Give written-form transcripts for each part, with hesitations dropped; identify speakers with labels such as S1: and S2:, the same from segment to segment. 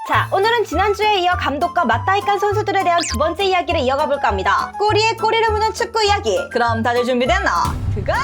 S1: 자, 오늘은 지난주에 이어 감독과 맞다이칸 선수들에 대한 두 번째 이야기를 이어가 볼까 합니다. 꼬리에 꼬리를 무는 축구 이야기. 그럼 다들 준비됐나? 그거지!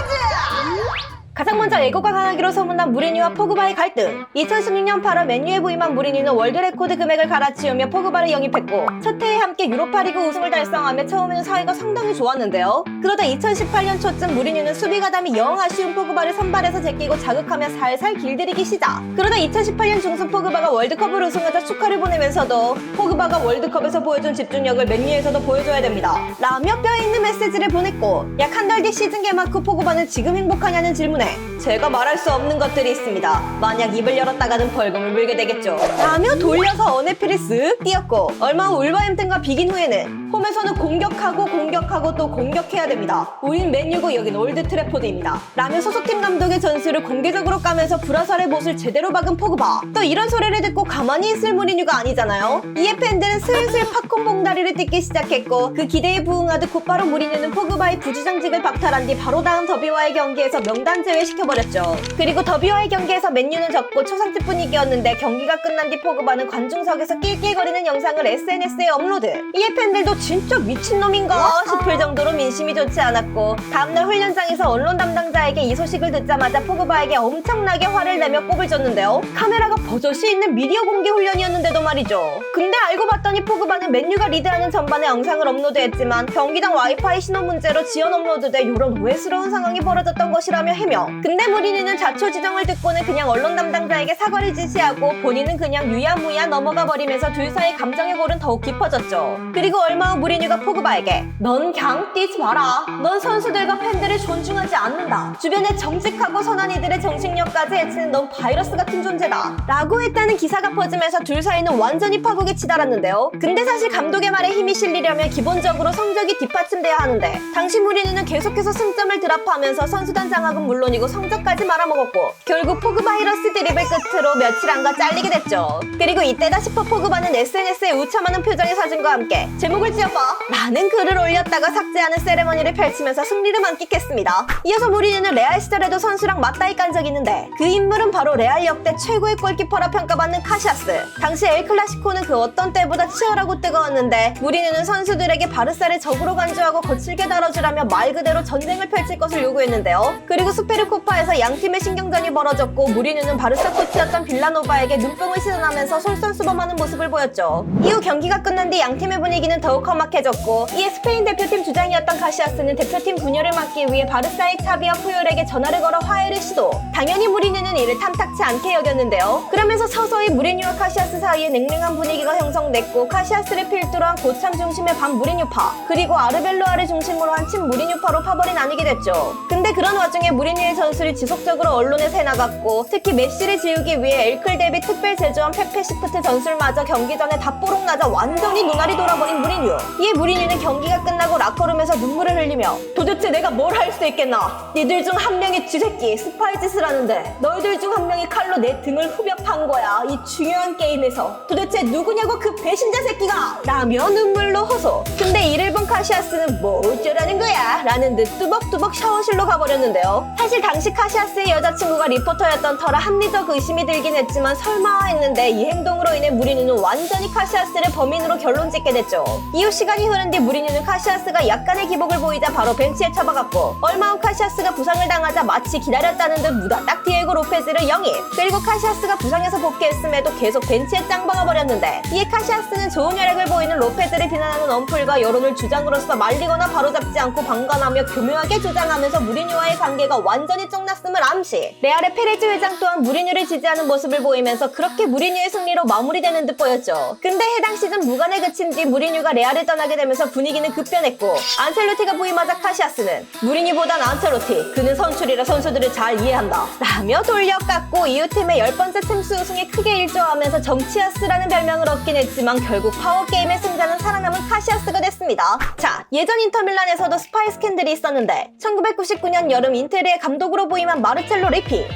S1: 가장 먼저 애고가 강하기로 소문난 무리뉴와 포그바의 갈등. 2016년 8월 맨유에 부임한 무리뉴는 월드 레코드 금액을 갈아치우며 포그바를 영입했고 첫 해에 함께 유로파리그 우승을 달성하며 처음에는 사이가 상당히 좋았는데요. 그러다 2018년 초쯤 무리뉴는 수비 가담이 영 아쉬운 포그바를 선발해서 제끼고 자극하며 살살 길들이기 시작. 그러다 2018년 중순 포그바가 월드컵을 우승하자 축하를 보내면서도 포그바가 월드컵에서 보여준 집중력을 맨유에서도 보여줘야 됩니다 라며 뼈있는 메시지를 보냈고 약 한 달 뒤 시즌 개막 후 포그바는 지금 행복하냐는 질문에 제가 말할 수 없는 것들이 있습니다. 만약 입을 열었다가는 벌금을 물게 되겠죠. 라며 돌려서 어네필이 쓱 뛰었고 얼마 후 울버햄튼과 비긴 후에는 홈에서는 공격하고 또 공격해야 됩니다. 우린 맨유고 여긴 올드 트래포드입니다. 라며 소속팀 감독의 전술을 공개적으로 까면서 불화살의 못을 제대로 박은 포그바. 또 이런 소리를 듣고 가만히 있을 무리뉴가 아니잖아요. 이에 팬들은 슬슬 팝콘 봉다리를 뜯기 시작했고 그 기대에 부응하듯 곧바로 무리뉴는 포그바의 부주장직을 박탈한 뒤 바로 다음 더비와의 경기에서 명단 제외시켜버렸죠. 그리고 더비와의 경기에서 맨유는 졌고 초상집 분위기였는데 경기가 끝난 뒤 포그바는 관중석에서 낄낄거리는 영상을 SNS에 업로드. 이에 팬들도 진짜 미친놈인가 싶을 정도로 민심이 좋지 않았고 다음날 훈련장에서 언론 담당자에게 이 소식을 듣자마자 포그바에게 엄청나게 화를 내며 꼽을 줬는데요. 카메라가 버젓이 있는 미디어 공개 훈련이었는데도 말이죠. 근데 알고 봤더니 포그바는 맨유가 리드하는 전반에 영상을 업로드했지만 경기장 와이파이 신호 문제로 지연 업로드돼 이런 오해스러운 상황이 벌어졌던 것이라며 해명. 근데 무리뉴는 자초지종을 듣고는 그냥 언론 담당자에게 사과를 지시하고 본인은 그냥 유야무야 넘어가 버리면서 둘 사이 감정의 골은 더욱 깊어졌죠. 그리고 얼마 후 무리뉴가 포그바에게 넌 그냥 뛰지 마라. 넌 선수들과 팬들을 존중하지 않는다. 주변에 정직하고 선한 이들의 정신력까지 해치는 넌 바이러스 같은 존재다. 라고 했다는 기사가 퍼지면서 둘 사이는 완전히 파국에 치달았는데요. 근데 사실 감독의 말에 힘이 실리려면 기본적으로 성적이 뒷받침돼야 하는데 당시 무리뉴는 계속해서 승점을 드랍하면서 선수단 장악은 물론이고 성적까지 말아먹었고 결국 포그바이러스 드립을 끝으로 며칠 안가 잘리게 됐죠. 그리고 이때다 싶어 포그바는 SNS에 우참하는 표정의 사진과 함께 제목을 지어봐 라는 글을 올렸다가 삭제하는 세레머니를 펼치면서 승리를 만끽했습니다. 이어서 무리뉴는 레알 시절에도 선수랑 맞다이 깐 적이 있는데 그 인물은 바로 레알 역대 최고의 골키퍼라 평가받는 카시아스. 당시 엘클라시코는 그 어떤 때보다 치열하고 뜨거웠는데 무리뉴는 선수들에게 바르사를 적으로 간주하고 거칠게 다뤄주라며 말 그대로 전쟁을 펼칠 것을 요구했는데요. 그리고 수페르코파에서 양팀의 신경전이 벌어졌고 무리뉴는 바르사 코치였던 빌라노바에게 눈뽕을 시전하면서 솔선수범하는 모습을 보였죠. 이후 경기가 끝난 뒤 양팀의 분위기는 더욱 험악해졌고 이에 스페인 대표팀 주장이었던 카시아스는 대표팀 분열을 막기 위해 바르사의 차비와 푸열에게 전화를 걸어 화해를 시도. 당연히 무리뉴는 이를 탐탁치 않게 여겼는데요. 그러면서 서서히 무리뉴와 카시아스 사이에 냉랭한 분위기가 형성됐고 카시아스를 필두로 한 고참 중심의 반 무리뉴파 그리고 아르벨로아를 중심으로 한 친 무리뉴파로 파벌이 나뉘게 됐죠. 근데 그런 와중에 무리뉴의 전술이 지속적으로 언론에 새나갔고 특히 메시를 지우기 위해 엘클 대비 특별 제조한 페페 시프트 전술마저 경기 전에 다 뽀록 나자 완전히 눈알이 돌아버린 무리뉴. 이에 무리뉴는 경기가 끝나고 라커룸에서 눈물을 흘리며 도대체 내가 뭘 할 수 있겠나. 니들 중 한 명이 쥐새끼 스파이 짓을 하는데 너희들 중 한 명이 칼로 내 등을 후벼 판 거야. 이 중요한 게임에서 도대체 누구냐고 그 배신자 새끼가 라며 눈물로 호소. 근데 이를 본 카시아스는 뭐 어쩌라는 거야 라는 듯 뚜벅뚜벅 샤워실로 가버렸는데요. 사실 당시 카시아스의 여자친구가 리포터였던 터라 합리적 의심이 들긴 했지만 설마 했는데 이 행동으로 인해 무리뉴는 완전히 카시아스를 범인으로 결론짓게 됐죠. 이후 시간이 흐른 뒤 무리뉴는 카시아스가 약간의 기복을 보이자 바로 벤치에 처박았고 얼마 후 카시아스가 부상을 당하자 마치 기다렸다는 듯 무다딱 디에고 로페즈를 영입. 그리고 카시아스가 부상에서 복귀했음에도 계속 벤치에 짱박아버렸는데 이에 카시아스는 좋은 혈액을 보이는 로페즈를 비난하는 언플과 여론을 주장으로서 말리거나 바로잡지 않고 방관하며 교묘하게 주장하면서 무리뉴와의 관계가 완전히 쫑났음을 암시. 레알의 페레즈 회장 또한 무리뉴를 지지하는 모습을 보이면서 그렇게 무리뉴의 승리로 마무리되는 듯 보였죠. 근데 해당 시즌 무관에 그친 뒤 무리뉴가 레알을 떠나게 되면서 분위기는 급변했고 안첼로티가 부임하자 카시아스는 무리뉴보단 안첼로티 그는 선출이라 선수들을 잘 이해한다 라며 돌려깎고 이후 팀의 10번째 챔스 우승에 크게 일조하면서 정치아스라는 별명을 얻긴 했지만 결국 파워게임의 승자는 살아남은 카시아스가 됐습니다. 자, 예전 인터밀란에서도 스파이 스캔들이 있었는데 1999년 여름 인테르의 감독으로 부임한 마르첼로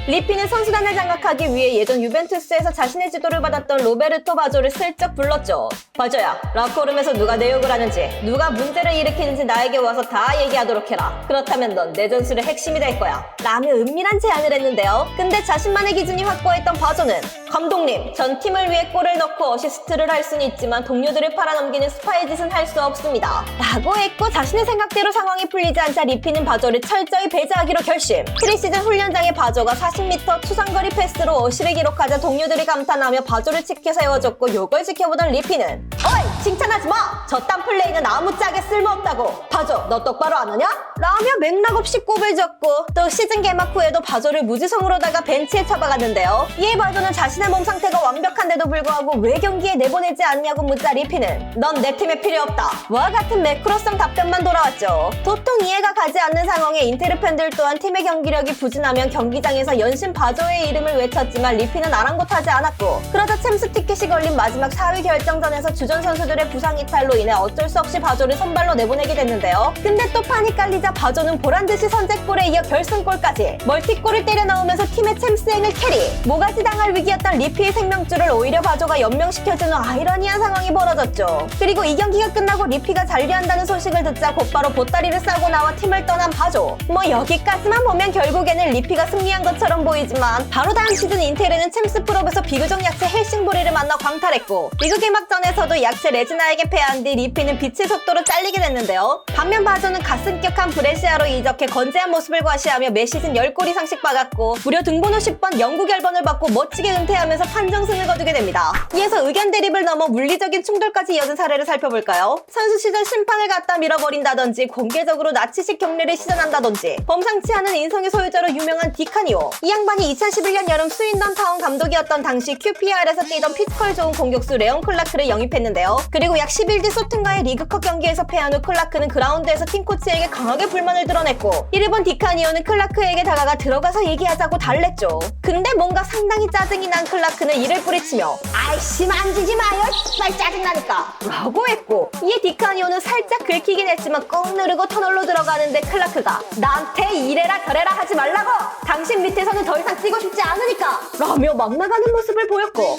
S1: 리피는 선수단을 장악하기 위해 예전 유벤투스에서 자신의 지도를 받았던 로베르토 바조를 슬쩍 불렀죠. 바조야, 라커룸에서 누가 내 욕을 하는지 누가 문제를 일으키는지 나에게 와서 다 얘기하도록 해라. 그렇다면 넌 내 전술의 핵심이 될 거야 라며 은밀한 제안을 했는데요. 근데 자신만의 기준이 확고했던 바조는 감독님, 전 팀을 위해 골을 넣고 어시스트를 할 수는 있지만 동료들을 팔아넘기는 스파이 짓은 할 수 없습니다. 라고 했고 자신의 생각대로 상황이 풀리지 않자 리피는 바조를 철저히 배제하기로 결심. 프리시즌 훈련장의 바조가 40m 투상거리 패스로 어시를 기록하자 동료들이 감탄하며 바조를 지켜 세워줬고 이걸 지켜보던 리피는 어이! 칭찬하지 마! 저딴 플레이는 아무짝에 쓸모없다고! 바조 너 똑바로 안 하냐? 라며 맥락 없이 꼽을 줬고 또 시즌 개막 후에도 바조를 무지성으로다가 벤치에 처박았는데요. 이에 바조는 자신의 몸 상태가 완벽한데도 불구하고 왜 경기에 내보내지 않냐고 묻자 리피는 넌 내 팀에 필요 없다 와 같은 매크로성 답변만 돌아왔죠. 도통 이해가 가지 않는 상황에 인테르 팬들 또한 팀의 경기력이 부진하면 경기장에서 연신 바조의 이름을 외쳤지만 리피는 아랑곳하지 않았고 그러자 챔스 티켓이 걸린 마지막 4위 결정전에서 주전 선수들의 부상 이탈로 인해 어쩔 수 없이 바조를 선발로 내보내게 됐는데요. 근데 또 판이 깔리자 바조는 보란듯이 선제골에 이어 결승골까지 멀티골을 때려 넣으면서 팀의 챔스행을 캐리. 모가지 당할 위기였던 리피의 생명줄을 오히려 바조가 연명시켜주는 아이러니한 상황이 벌어졌죠. 그리고 이 경기가 끝나고 리피가 잔류한다는 소식을 듣자 곧바로 보따리를 싸고 나와 팀을 떠난 바조. 뭐 여기까지만 보면 결국에는 리피가 승리한 것처럼 보이지만 바로 다음 시즌 인테르는 챔스 프롭에서 비교적 약체 헬싱보리를 만나 광탈했고 리그 개막전에서도 약체 레지나에게 패한 뒤 리피는 빛의 속도로 잘리게 됐는데요. 반면 바조는 가슴격한 브레시아로 이적해 건재한 모습을 과시하며 매 시즌 10골 이상씩 박았고 무려 등번호 10번 영구 결번을 받고 멋지게 은퇴하면서 판정승을 거두게 됩니다. 이에서 의견 대립을 넘어 물리적인 충돌까지 이어진 사례를 살펴볼까요? 선수 시절 심판을 갖다 밀어버린다든지 공개적으로 나치식 경례를 시전한다든지 범상치 않은 인성의 소유자로 유명한 디카니오. 이 양반이 2011년 여름 스윈던 타운 감독이었던 당시 QPR에서 뛰던 피지컬 좋은 공격수 레온 클라크를 영입했는데요. 그리고 약 10일 뒤 소튼과의 리그컵 경기에서 패한 후 클라크는 그라운드에서 팀 코치에게 강하게 불만을 드러냈고 이를 본 디카니오는 클라크에게 다가가 들어가서 얘기하자고 달랬죠. 근데 뭔가 상당히 짜증이 난 클라크는 이를 뿌리치며 아이씨 만지지 마요 정말 짜증나니까 라고 했고 이에 디카니오는 살짝 긁히긴 했지만 꾹 누르고 터널로 들어가는데 클라크가 나한테 이래라 저래라 하지 말라고 당신 밑에서는 더 이상 뛰고 싶지 않으니까 라며 막 나가는 모습을 보였고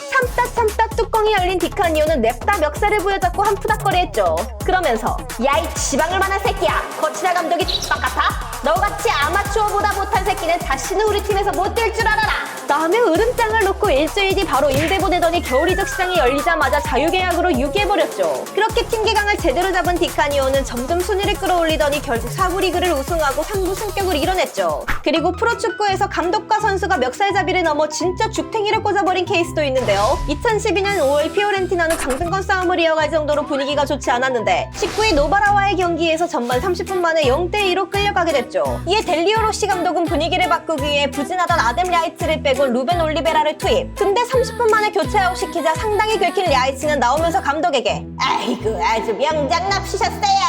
S1: 참다 뚜껑이 열린 디카니오는 냅다 멱살을 부여잡고 한 푸닥거리했죠. 그러면서 야이 지방을 만한 새끼야 거치나 감독이 X박 같아? 너같이 아마추어보다 못한 새끼는 다시는 우리 팀에서 못 뛸 줄 알아라 라며 으름장을 놓고 일주일 뒤 바로 임대 보내더니 겨울 이적 시장이 열리자마자 자유계약으로 유기해버렸죠. 그렇게 팀 개강을 제대로 잡은 디카니오는 점점 순위를 끌어올리더니 결국 4부 리그를 우승하고 3부 승격을 이뤄냈죠. 그리고 프로축구에서 감독과 선수가 멱살잡이를 넘어 진짜 죽탱이를 꽂아버린 케이스도 있는데요. 2012년 5월 피오렌티나는 강등권 싸움을 이어갈 정도로 분위기가 좋지 않았는데 19위 노바라와의 경기에서 전반 30분 만에 0대2로 끌려가게 됐죠. 이에 델리오 로시 감독은 분위기를 바꾸기 위해 부진하던 아뎀 랴이츠를 빼고 루벤 올리베라를 투입. 근데 30분 만에 교체 아웃시키자 상당히 긁힌 랴이츠는 나오면서 감독에게 아이고 아주 명장납시셨어요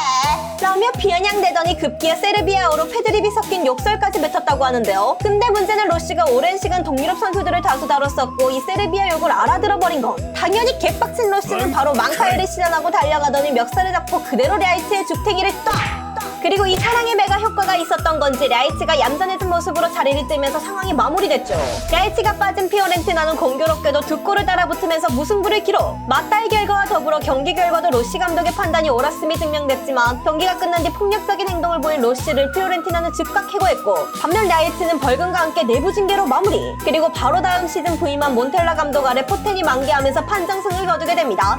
S1: 라며 비아냥대더니 급기야 세르비아어로 패드립이 섞인 욕설까지 뱉었다고 하는데요. 근데 문제는 로시가 오랜 시간 동유럽 선수들을 다수 다뤘었고 이 세르비아 욕을 알아들어버린 것. 당연히 개빡친 로시는 바로 망카엘을 시전하고 달려가더니 멱살을 잡고 그대로 랴이츠의 죽탱이를 딱! 그리고 이 사랑의 매가 효과가 있었던 건지 랴이츠가 얌전해진 모습으로 자리를 뜨면서 상황이 마무리됐죠. 랴이츠가 빠진 피오렌티나는 공교롭게도 두 골을 따라붙으면서 무승부를 기록. 맞다이 결과와 더불어 경기 결과도 로시 감독의 판단이 옳았음이 증명됐지만 경기가 끝난 뒤 폭력적인 행동을 보인 로시를 피오렌티나는 즉각 해고했고 반면 랴이츠는 벌금과 함께 내부 징계로 마무리. 그리고 바로 다음 시즌 부임한 몬텔라 감독 아래 포텐이 만개하면서 판정승을 거두게 됩니다.